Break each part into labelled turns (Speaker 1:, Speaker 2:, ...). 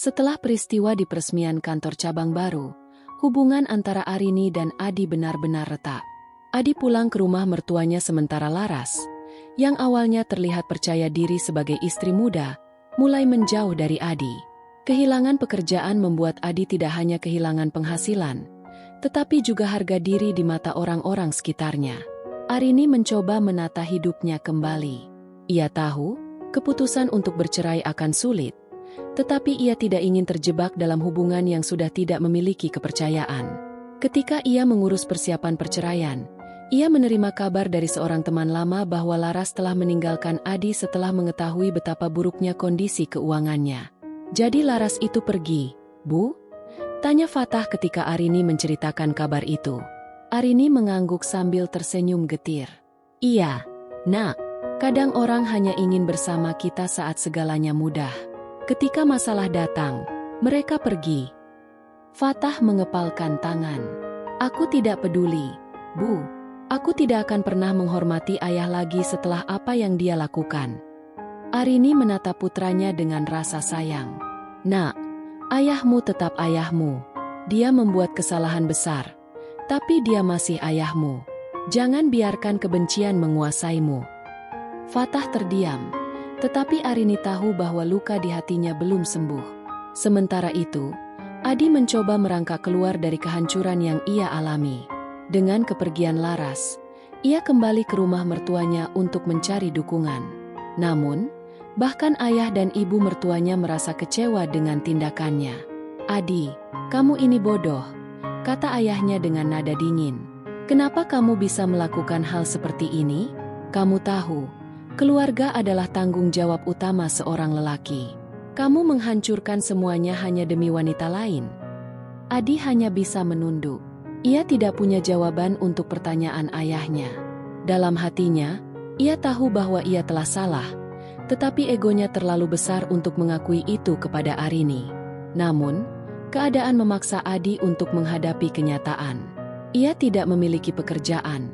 Speaker 1: Setelah peristiwa di peresmian kantor cabang baru, hubungan antara Arini dan Adi benar-benar retak. Adi pulang ke rumah mertuanya sementara Laras, yang awalnya terlihat percaya diri sebagai istri muda, mulai menjauh dari Adi. Kehilangan pekerjaan membuat Adi tidak hanya kehilangan penghasilan, tetapi juga harga diri di mata orang-orang sekitarnya. Arini mencoba menata hidupnya kembali. Ia tahu, keputusan untuk bercerai akan sulit, tetapi ia tidak ingin terjebak dalam hubungan yang sudah tidak memiliki kepercayaan. Ketika ia mengurus persiapan perceraian, ia menerima kabar dari seorang teman lama bahwa Laras telah meninggalkan Adi setelah mengetahui betapa buruknya kondisi keuangannya. Jadi Laras itu pergi, Bu? Tanya Fatah ketika Arini menceritakan kabar itu. Arini mengangguk sambil tersenyum getir. Iya, Nak. Kadang orang hanya ingin bersama kita saat segalanya mudah. Ketika masalah datang, mereka pergi. Fatah mengepalkan tangan. Aku tidak peduli, Bu. Aku tidak akan pernah menghormati ayah lagi setelah apa yang dia lakukan. Arini menatap putranya dengan rasa sayang. Nak, ayahmu tetap ayahmu. Dia membuat kesalahan besar, tapi dia masih ayahmu. Jangan biarkan kebencian menguasaimu. Fatah terdiam, tetapi Arini tahu bahwa luka di hatinya belum sembuh. Sementara itu, Adi mencoba merangkak keluar dari kehancuran yang ia alami. Dengan kepergian Laras, ia kembali ke rumah mertuanya untuk mencari dukungan. Namun, bahkan ayah dan ibu mertuanya merasa kecewa dengan tindakannya. Adi, kamu ini bodoh, kata ayahnya dengan nada dingin. Kenapa kamu bisa melakukan hal seperti ini? Kamu tahu, keluarga adalah tanggung jawab utama seorang lelaki. Kamu menghancurkan semuanya hanya demi wanita lain. Adi hanya bisa menunduk. Ia tidak punya jawaban untuk pertanyaan ayahnya. Dalam hatinya, ia tahu bahwa ia telah salah, tetapi egonya terlalu besar untuk mengakui itu kepada Arini. Namun, keadaan memaksa Adi untuk menghadapi kenyataan. Ia tidak memiliki pekerjaan,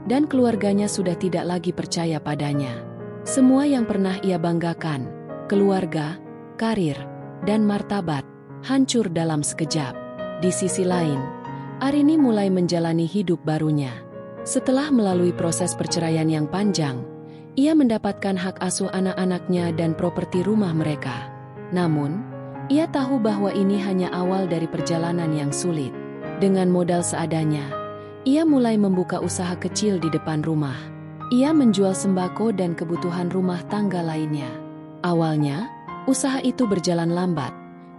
Speaker 1: dan keluarganya sudah tidak lagi percaya padanya. Semua yang pernah ia banggakan, keluarga, karir, dan martabat, hancur dalam sekejap. Di sisi lain, Arini mulai menjalani hidup barunya. Setelah melalui proses perceraian yang panjang, ia mendapatkan hak asuh anak-anaknya dan properti rumah mereka. Namun, ia tahu bahwa ini hanya awal dari perjalanan yang sulit. Dengan modal seadanya, ia mulai membuka usaha kecil di depan rumah. Ia menjual sembako dan kebutuhan rumah tangga lainnya. Awalnya, usaha itu berjalan lambat,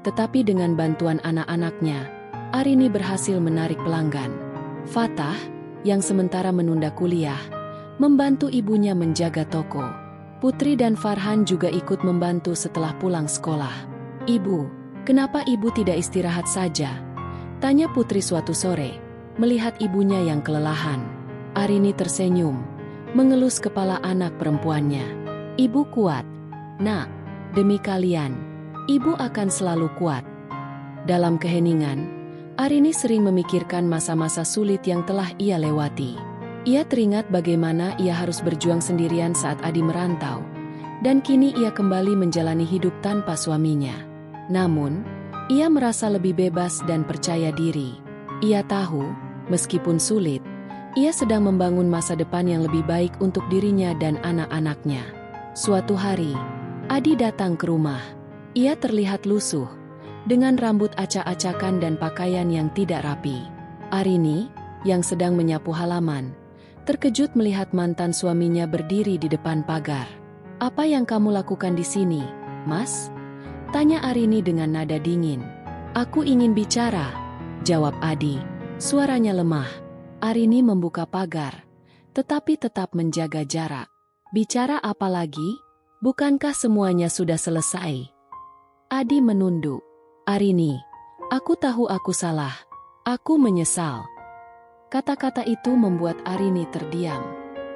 Speaker 1: tetapi dengan bantuan anak-anaknya, Arini berhasil menarik pelanggan. Fatah, yang sementara menunda kuliah, membantu ibunya menjaga toko. Putri dan Farhan juga ikut membantu setelah pulang sekolah. Ibu, kenapa ibu tidak istirahat saja? Tanya Putri suatu sore, melihat ibunya yang kelelahan. Arini tersenyum, mengelus kepala anak perempuannya. Ibu kuat. Nak, demi kalian, ibu akan selalu kuat. Dalam keheningan, Arini sering memikirkan masa-masa sulit yang telah ia lewati. Ia teringat bagaimana ia harus berjuang sendirian saat Adi merantau, dan kini ia kembali menjalani hidup tanpa suaminya. Namun, ia merasa lebih bebas dan percaya diri. Ia tahu, meskipun sulit, ia sedang membangun masa depan yang lebih baik untuk dirinya dan anak-anaknya. Suatu hari, Adi datang ke rumah. Ia terlihat lusuh, dengan rambut acak-acakan dan pakaian yang tidak rapi. Arini, yang sedang menyapu halaman, terkejut melihat mantan suaminya berdiri di depan pagar. Apa yang kamu lakukan di sini, Mas? Tanya Arini dengan nada dingin. Aku ingin bicara, jawab Adi. Suaranya lemah. Arini membuka pagar, tetapi tetap menjaga jarak. Bicara apa lagi? Bukankah semuanya sudah selesai? Adi menunduk. Arini, aku tahu aku salah. Aku menyesal. Kata-kata itu membuat Arini terdiam.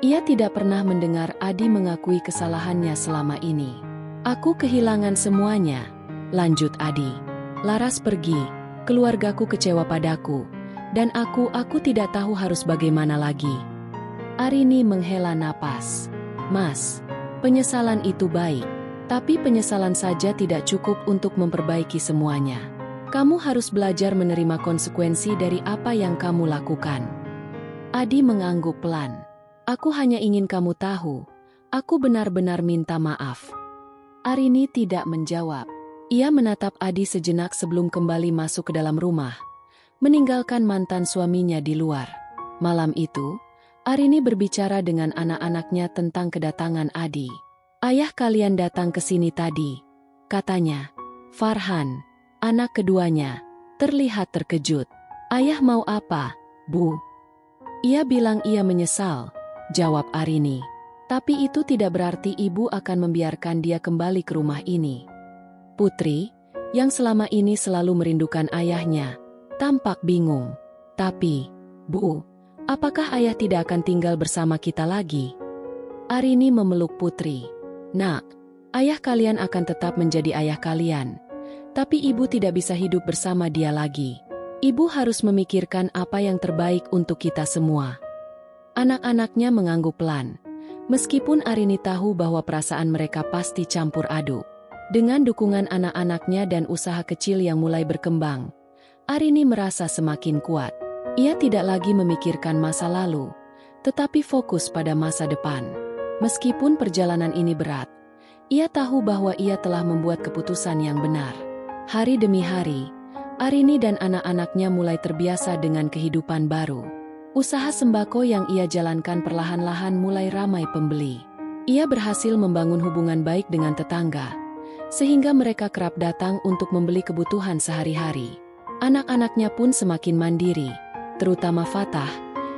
Speaker 1: Ia tidak pernah mendengar Adi mengakui kesalahannya selama ini. Aku kehilangan semuanya, lanjut Adi. Laras pergi, keluargaku kecewa padaku, dan aku tidak tahu harus bagaimana lagi. Arini menghela napas. Mas, penyesalan itu baik. Tapi penyesalan saja tidak cukup untuk memperbaiki semuanya. Kamu harus belajar menerima konsekuensi dari apa yang kamu lakukan. Adi mengangguk pelan. Aku hanya ingin kamu tahu, aku benar-benar minta maaf. Arini tidak menjawab. Ia menatap Adi sejenak sebelum kembali masuk ke dalam rumah, meninggalkan mantan suaminya di luar. Malam itu, Arini berbicara dengan anak-anaknya tentang kedatangan Adi. Ayah kalian datang ke sini tadi, katanya. Farhan, anak keduanya, terlihat terkejut. Ayah mau apa, Bu? Ia bilang ia menyesal, jawab Arini. Tapi itu tidak berarti ibu akan membiarkan dia kembali ke rumah ini. Putri, yang selama ini selalu merindukan ayahnya, tampak bingung. Tapi, Bu, apakah ayah tidak akan tinggal bersama kita lagi? Arini memeluk Putri. Nak, ayah kalian akan tetap menjadi ayah kalian. Tapi ibu tidak bisa hidup bersama dia lagi. Ibu harus memikirkan apa yang terbaik untuk kita semua. Anak-anaknya mengangguk pelan. Meskipun Arini tahu bahwa perasaan mereka pasti campur aduk. Dengan dukungan anak-anaknya dan usaha kecil yang mulai berkembang, Arini merasa semakin kuat. Ia tidak lagi memikirkan masa lalu, tetapi fokus pada masa depan. Meskipun perjalanan ini berat, ia tahu bahwa ia telah membuat keputusan yang benar. Hari demi hari, Arini dan anak-anaknya mulai terbiasa dengan kehidupan baru. Usaha sembako yang ia jalankan perlahan-lahan mulai ramai pembeli. Ia berhasil membangun hubungan baik dengan tetangga, sehingga mereka kerap datang untuk membeli kebutuhan sehari-hari. Anak-anaknya pun semakin mandiri, terutama Fatah,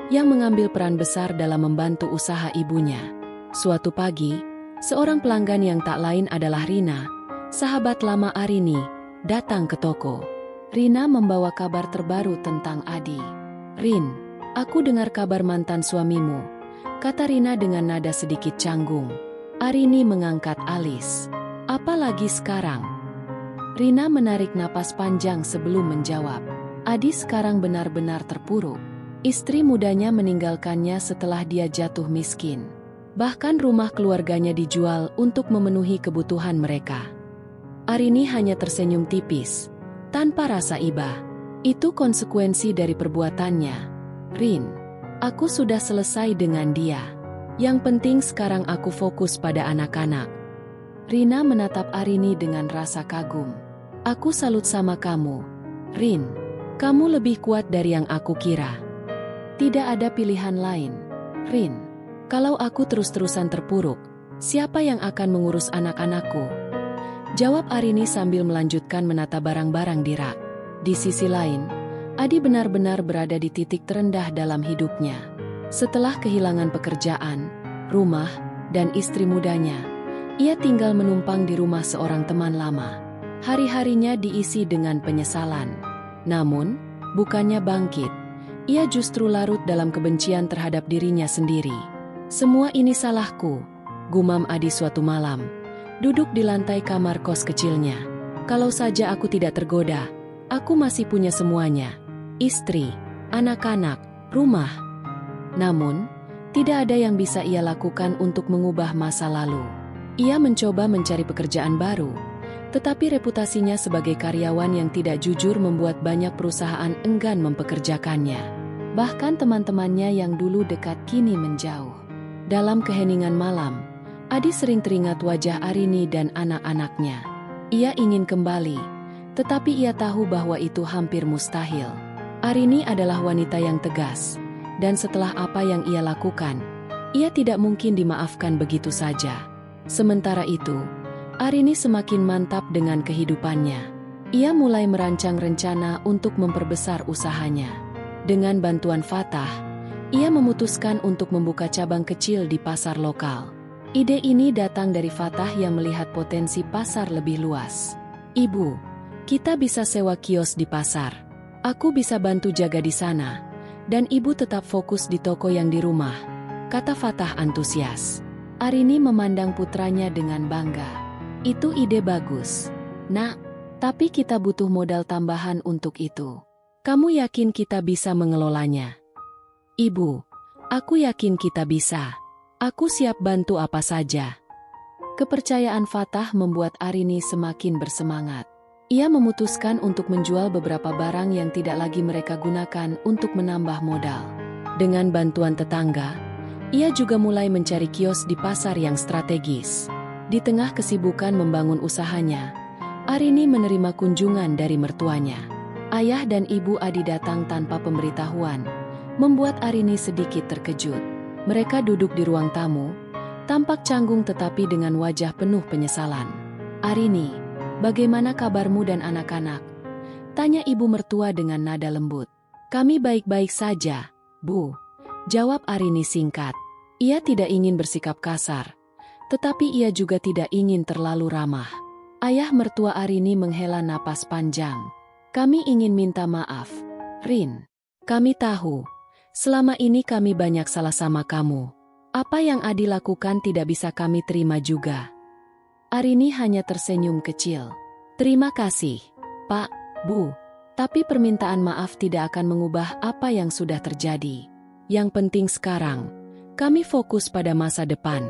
Speaker 1: yang mengambil peran besar dalam membantu usaha ibunya. Suatu pagi, seorang pelanggan yang tak lain adalah Rina, sahabat lama Arini, datang ke toko. Rina membawa kabar terbaru tentang Adi. Rin, aku dengar kabar mantan suamimu, kata Rina dengan nada sedikit canggung. Arini mengangkat alis. Apalagi sekarang? Rina menarik napas panjang sebelum menjawab. Adi sekarang benar-benar terpuruk. Istri mudanya meninggalkannya setelah dia jatuh miskin. Bahkan rumah keluarganya dijual untuk memenuhi kebutuhan mereka. Arini hanya tersenyum tipis, tanpa rasa iba. Itu konsekuensi dari perbuatannya. Rin, aku sudah selesai dengan dia. Yang penting sekarang aku fokus pada anak-anak. Rina menatap Arini dengan rasa kagum. Aku salut sama kamu, Rin. Kamu lebih kuat dari yang aku kira. Tidak ada pilihan lain, Rin. Kalau aku terus-terusan terpuruk, siapa yang akan mengurus anak-anakku? Jawab Arini sambil melanjutkan menata barang-barang di rak. Di sisi lain, Adi benar-benar berada di titik terendah dalam hidupnya. Setelah kehilangan pekerjaan, rumah, dan istri mudanya, ia tinggal menumpang di rumah seorang teman lama. Hari-harinya diisi dengan penyesalan. Namun, bukannya bangkit, ia justru larut dalam kebencian terhadap dirinya sendiri. Semua ini salahku, gumam Adi suatu malam, duduk di lantai kamar kos kecilnya. Kalau saja aku tidak tergoda, aku masih punya semuanya. Istri, anak-anak, rumah. Namun, tidak ada yang bisa ia lakukan untuk mengubah masa lalu. Ia mencoba mencari pekerjaan baru, tetapi reputasinya sebagai karyawan yang tidak jujur membuat banyak perusahaan enggan mempekerjakannya. Bahkan teman-temannya yang dulu dekat kini menjauh. Dalam keheningan malam, Adi sering teringat wajah Arini dan anak-anaknya. Ia ingin kembali, tetapi ia tahu bahwa itu hampir mustahil. Arini adalah wanita yang tegas, dan setelah apa yang ia lakukan, ia tidak mungkin dimaafkan begitu saja. Sementara itu, Arini semakin mantap dengan kehidupannya. Ia mulai merancang rencana untuk memperbesar usahanya. Dengan bantuan Fatah, ia memutuskan untuk membuka cabang kecil di pasar lokal. Ide ini datang dari Fatah yang melihat potensi pasar lebih luas. Ibu, kita bisa sewa kios di pasar. Aku bisa bantu jaga di sana. Dan ibu tetap fokus di toko yang di rumah, kata Fatah antusias. Arini memandang putranya dengan bangga. Itu ide bagus, Nak. Tapi kita butuh modal tambahan untuk itu. Kamu yakin kita bisa mengelolanya? Ibu, aku yakin kita bisa. Aku siap bantu apa saja. Kepercayaan Fatah membuat Arini semakin bersemangat. Ia memutuskan untuk menjual beberapa barang yang tidak lagi mereka gunakan untuk menambah modal. Dengan bantuan tetangga, ia juga mulai mencari kios di pasar yang strategis. Di tengah kesibukan membangun usahanya, Arini menerima kunjungan dari mertuanya. Ayah dan ibu Adi datang tanpa pemberitahuan, membuat Arini sedikit terkejut. Mereka duduk di ruang tamu, tampak canggung tetapi dengan wajah penuh penyesalan. "Arini, bagaimana kabarmu dan anak-anak?" tanya ibu mertua dengan nada lembut. "Kami baik-baik saja, Bu," jawab Arini singkat. Ia tidak ingin bersikap kasar, tetapi ia juga tidak ingin terlalu ramah. Ayah mertua Arini menghela napas panjang. "Kami ingin minta maaf, Rin. Kami tahu, selama ini kami banyak salah sama kamu. Apa yang Adi lakukan tidak bisa kami terima juga." Arini hanya tersenyum kecil. "Terima kasih, Pak, Bu. Tapi permintaan maaf tidak akan mengubah apa yang sudah terjadi. Yang penting sekarang, kami fokus pada masa depan."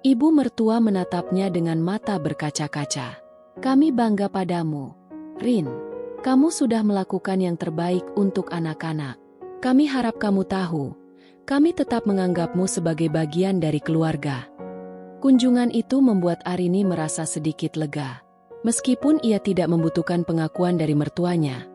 Speaker 1: Ibu mertua menatapnya dengan mata berkaca-kaca. "Kami bangga padamu, Rin. Kamu sudah melakukan yang terbaik untuk anak-anak. Kami harap kamu tahu, kami tetap menganggapmu sebagai bagian dari keluarga." Kunjungan itu membuat Arini merasa sedikit lega. Meskipun ia tidak membutuhkan pengakuan dari mertuanya,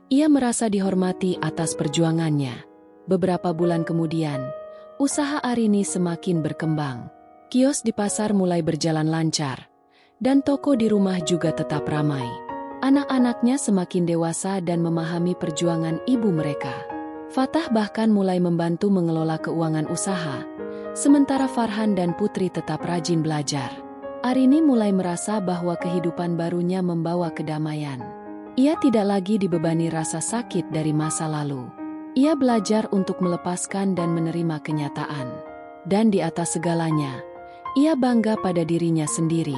Speaker 1: ia merasa dihormati atas perjuangannya. Beberapa bulan kemudian, usaha Arini semakin berkembang. Kios di pasar mulai berjalan lancar, dan toko di rumah juga tetap ramai. Anak-anaknya semakin dewasa dan memahami perjuangan ibu mereka. Fatah bahkan mulai membantu mengelola keuangan usaha, sementara Farhan dan Putri tetap rajin belajar. Arini mulai merasa bahwa kehidupan barunya membawa kedamaian. Ia tidak lagi dibebani rasa sakit dari masa lalu. Ia belajar untuk melepaskan dan menerima kenyataan. Dan di atas segalanya, ia bangga pada dirinya sendiri.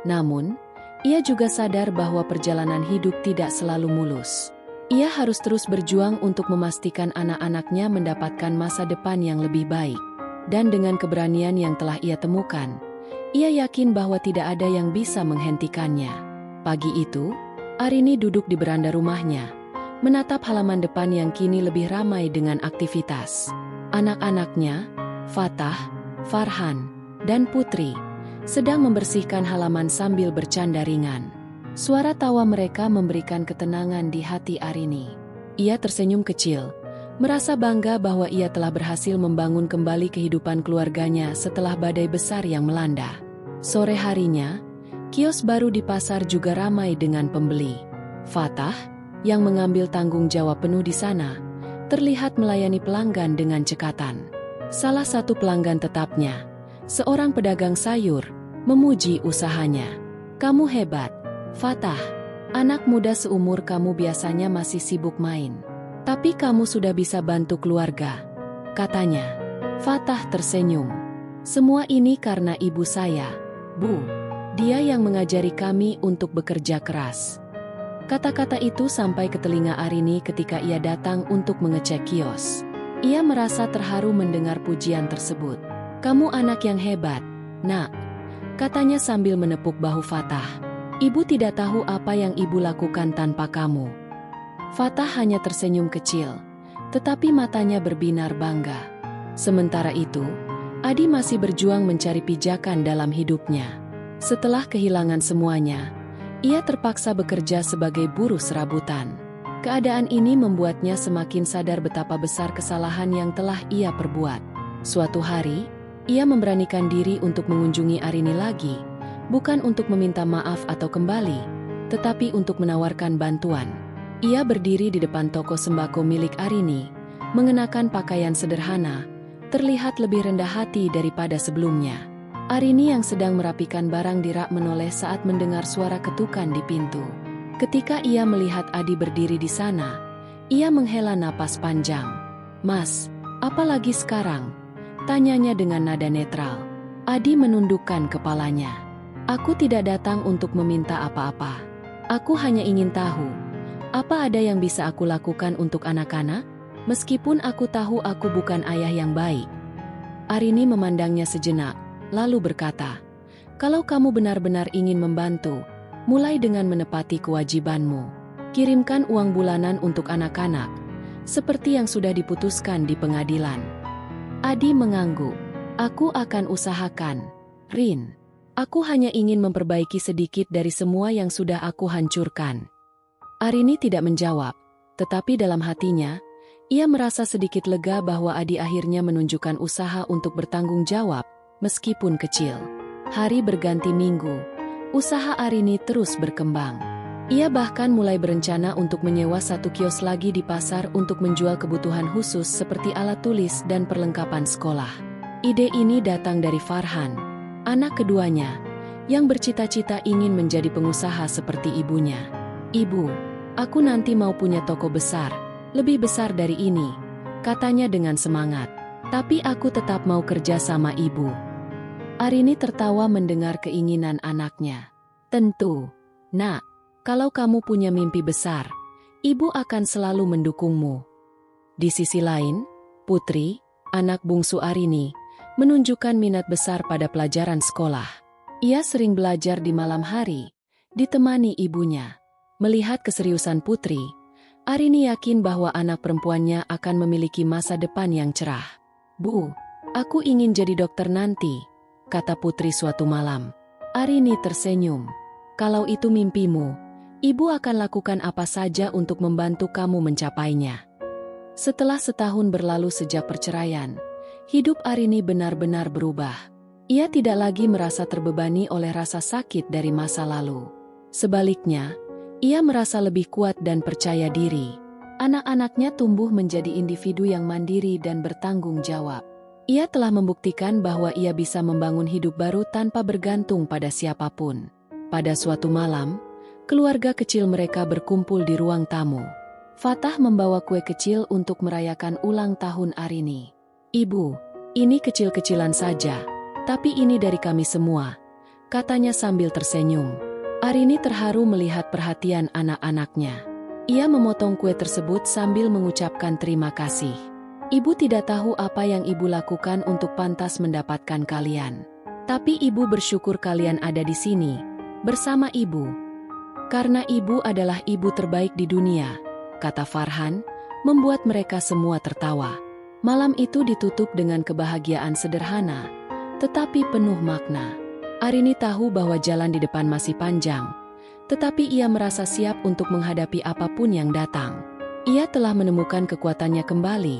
Speaker 1: Namun, ia juga sadar bahwa perjalanan hidup tidak selalu mulus. Ia harus terus berjuang untuk memastikan anak-anaknya mendapatkan masa depan yang lebih baik. Dan dengan keberanian yang telah ia temukan, ia yakin bahwa tidak ada yang bisa menghentikannya. Pagi itu, Arini duduk di beranda rumahnya, menatap halaman depan yang kini lebih ramai dengan aktivitas. Anak-anaknya, Fatah, Farhan, dan Putri, sedang membersihkan halaman sambil bercanda ringan. Suara tawa mereka memberikan ketenangan di hati Arini. Ia tersenyum kecil, merasa bangga bahwa ia telah berhasil membangun kembali kehidupan keluarganya setelah badai besar yang melanda. Sore harinya, kios baru di pasar juga ramai dengan pembeli. Fatah, yang mengambil tanggung jawab penuh di sana, terlihat melayani pelanggan dengan cekatan. Salah satu pelanggan tetapnya, seorang pedagang sayur, memuji usahanya. "Kamu hebat, Fatah. Anak muda seumur kamu biasanya masih sibuk main. Tapi kamu sudah bisa bantu keluarga," katanya. Fatah tersenyum. "Semua ini karena ibu saya, Bu. Dia yang mengajari kami untuk bekerja keras." Kata-kata itu sampai ke telinga Arini ketika ia datang untuk mengecek kios. Ia merasa terharu mendengar pujian tersebut. "Kamu anak yang hebat, Nak," katanya sambil menepuk bahu Fatah. "Ibu tidak tahu apa yang ibu lakukan tanpa kamu." Fatah hanya tersenyum kecil, tetapi matanya berbinar bangga. Sementara itu, Adi masih berjuang mencari pijakan dalam hidupnya. Setelah kehilangan semuanya, ia terpaksa bekerja sebagai buruh serabutan. Keadaan ini membuatnya semakin sadar betapa besar kesalahan yang telah ia perbuat. Suatu hari, ia memberanikan diri untuk mengunjungi Arini lagi, bukan untuk meminta maaf atau kembali, tetapi untuk menawarkan bantuan. Ia berdiri di depan toko sembako milik Arini, mengenakan pakaian sederhana, terlihat lebih rendah hati daripada sebelumnya. Arini yang sedang merapikan barang di rak menoleh saat mendengar suara ketukan di pintu. Ketika ia melihat Adi berdiri di sana, ia menghela napas panjang. "Mas, apa lagi sekarang?" tanyanya dengan nada netral. Adi menundukkan kepalanya. "Aku tidak datang untuk meminta apa-apa. Aku hanya ingin tahu, apa ada yang bisa aku lakukan untuk anak-anak? Meskipun aku tahu aku bukan ayah yang baik." Arini memandangnya sejenak, lalu berkata, Kalau kamu benar-benar ingin membantu, mulai dengan menepati kewajibanmu. Kirimkan uang bulanan untuk anak-anak, seperti yang sudah diputuskan di pengadilan. Adi mengangguk. Aku akan usahakan, Rin. Aku hanya ingin memperbaiki sedikit dari semua yang sudah aku hancurkan. Arini tidak menjawab, tetapi dalam hatinya, ia merasa sedikit lega bahwa Adi akhirnya menunjukkan usaha untuk bertanggung jawab, meskipun kecil. Hari berganti minggu, usaha Arini terus berkembang. Ia bahkan mulai berencana untuk menyewa satu kios lagi di pasar untuk menjual kebutuhan khusus seperti alat tulis dan perlengkapan sekolah. Ide ini datang dari Farhan, anak keduanya, yang bercita-cita ingin menjadi pengusaha seperti ibunya. Ibu, aku nanti mau punya toko besar, lebih besar dari ini, katanya dengan semangat. Tapi aku tetap mau kerja sama ibu. Arini tertawa mendengar keinginan anaknya. Tentu, nak, kalau kamu punya mimpi besar, ibu akan selalu mendukungmu. Di sisi lain, Putri, anak bungsu Arini, menunjukkan minat besar pada pelajaran sekolah. Ia sering belajar di malam hari, ditemani ibunya. Melihat keseriusan Putri, Arini yakin bahwa anak perempuannya akan memiliki masa depan yang cerah. Bu, aku ingin jadi dokter nanti, kata Putri suatu malam. Arini tersenyum. Kalau itu mimpimu, ibu akan lakukan apa saja untuk membantu kamu mencapainya. Setelah setahun berlalu sejak perceraian, hidup Arini benar-benar berubah. Ia tidak lagi merasa terbebani oleh rasa sakit dari masa lalu. Sebaliknya, ia merasa lebih kuat dan percaya diri. Anak-anaknya tumbuh menjadi individu yang mandiri dan bertanggung jawab. Ia telah membuktikan bahwa ia bisa membangun hidup baru tanpa bergantung pada siapapun. Pada suatu malam, keluarga kecil mereka berkumpul di ruang tamu. Fatah membawa kue kecil untuk merayakan ulang tahun Arini. Ibu, ini kecil-kecilan saja, tapi ini dari kami semua, katanya sambil tersenyum. Arini terharu melihat perhatian anak-anaknya. Ia memotong kue tersebut sambil mengucapkan terima kasih. Ibu tidak tahu apa yang ibu lakukan untuk pantas mendapatkan kalian. Tapi ibu bersyukur kalian ada di sini, bersama ibu. Karena ibu adalah ibu terbaik di dunia, kata Farhan, membuat mereka semua tertawa. Malam itu ditutup dengan kebahagiaan sederhana, tetapi penuh makna. Arini tahu bahwa jalan di depan masih panjang, tetapi ia merasa siap untuk menghadapi apapun yang datang. Ia telah menemukan kekuatannya kembali,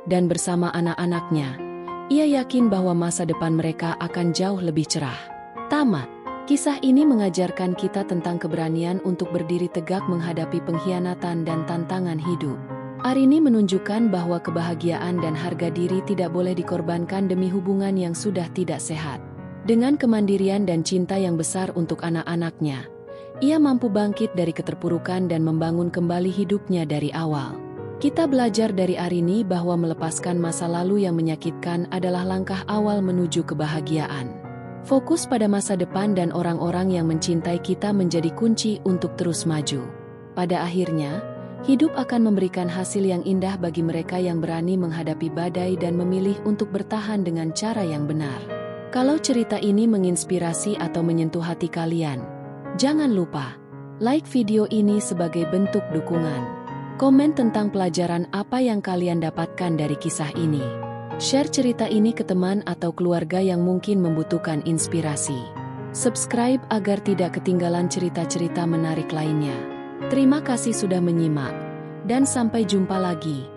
Speaker 1: dan bersama anak-anaknya, ia yakin bahwa masa depan mereka akan jauh lebih cerah. Tamat. Kisah ini mengajarkan kita tentang keberanian untuk berdiri tegak menghadapi pengkhianatan dan tantangan hidup. Arini menunjukkan bahwa kebahagiaan dan harga diri tidak boleh dikorbankan demi hubungan yang sudah tidak sehat. Dengan kemandirian dan cinta yang besar untuk anak-anaknya, ia mampu bangkit dari keterpurukan dan membangun kembali hidupnya dari awal. Kita belajar dari Arini bahwa melepaskan masa lalu yang menyakitkan adalah langkah awal menuju kebahagiaan. Fokus pada masa depan dan orang-orang yang mencintai kita menjadi kunci untuk terus maju. Pada akhirnya, hidup akan memberikan hasil yang indah bagi mereka yang berani menghadapi badai dan memilih untuk bertahan dengan cara yang benar. Kalau cerita ini menginspirasi atau menyentuh hati kalian, jangan lupa like video ini sebagai bentuk dukungan. Komen tentang pelajaran apa yang kalian dapatkan dari kisah ini. Share cerita ini ke teman atau keluarga yang mungkin membutuhkan inspirasi. Subscribe agar tidak ketinggalan cerita-cerita menarik lainnya. Terima kasih sudah menyimak, dan sampai jumpa lagi.